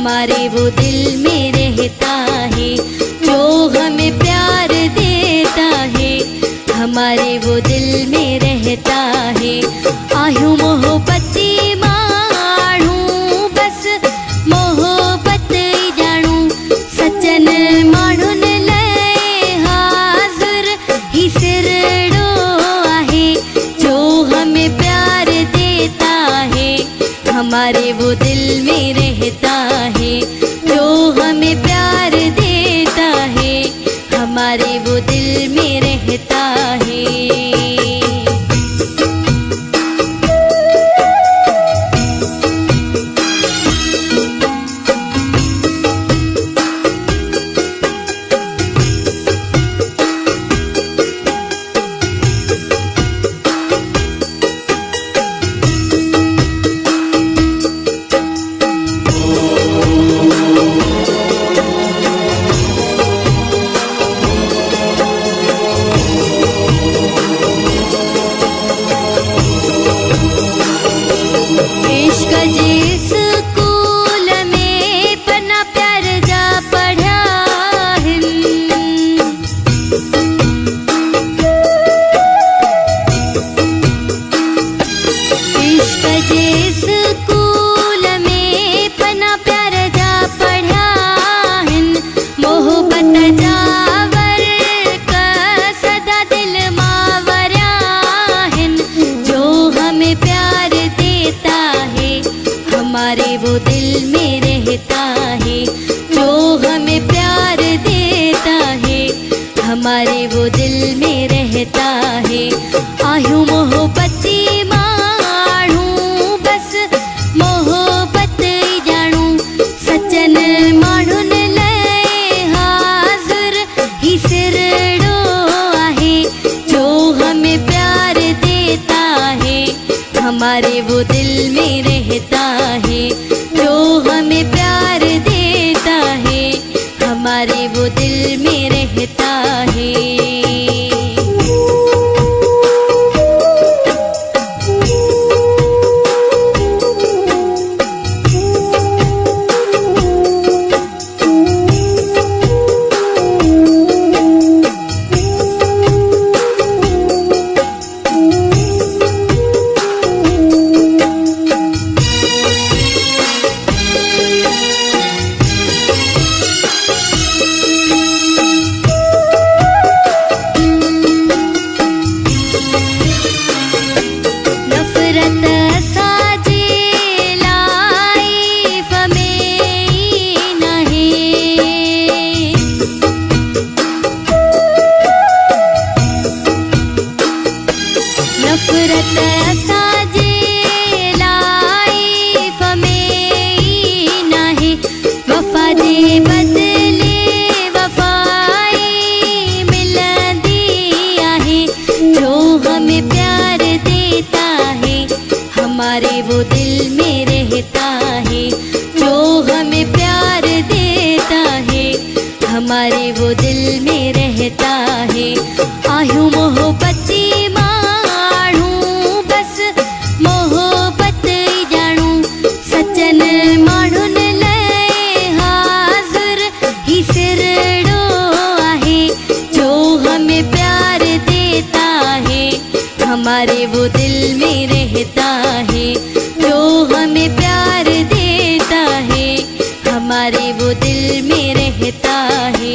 हमारे वो दिल में रहता है, जो हमें प्यार देता है। हमारे वो दिल में रहता है। आयु मोहब्बती माणू बस मोहब्बत जाणू, सचन माणून लय हाज़ुर ही सिरड़ो आहे, जो हमें प्यार देता है। हमारे वो दिल में रहता है, जो हमें प्यार देता है। हमारे वो दिल में रहता है। हमारे वो दिल में रहता है, जो हमें प्यार देता है। हमारे वो दिल में रहता है। आयु मोहब्बती माणू बस मोहब्बत जाणू, सचन माणून लय हाज़ुर ही सिरड़ो आहे, जो हमें प्यार देता है। हमारे वो दिल में रहता है, जो हमें प्यार देता है। हमारे वो दिल में रहता है। हमारे वो दिल में रहता है, जो हमें प्यार देता है। हमारे वो दिल में रहता है। आयु मोहब्बती माणू बस मोहब्बत जाणू, सचन माणून लय हाज़ुर ही सिरड़ो आहे, जो हमें प्यार देता है। हमारे वो दिल में रहता है, जो हमें प्यार देता है। हमारे वो दिल में रहता है।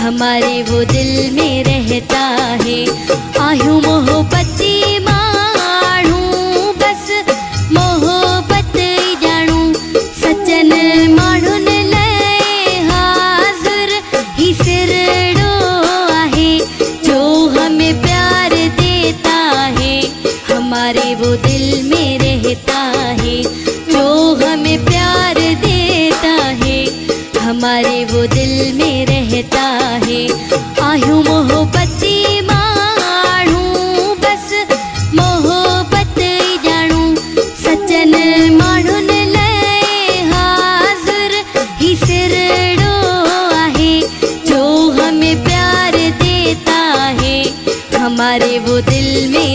हमारे वो दिल में रहता है। आयूं मोहब्बती माणू बस मोहब्बत जाणू सचन माण्हुन लाइ हाज़िर ही सिरड़ो आहे जो हमें प्यार देता है। हमारे वो दिल में रहता है जो हमें प्यार देता है। हमारे वो दिल में रहता है। आयूं मोहब्बती माणू बस मोहब्बत जाणू सचन माण्हुन लाइ हाज़िर ही सिरड़ो आहे जो हमें प्यार देता है। हमारे वो दिल में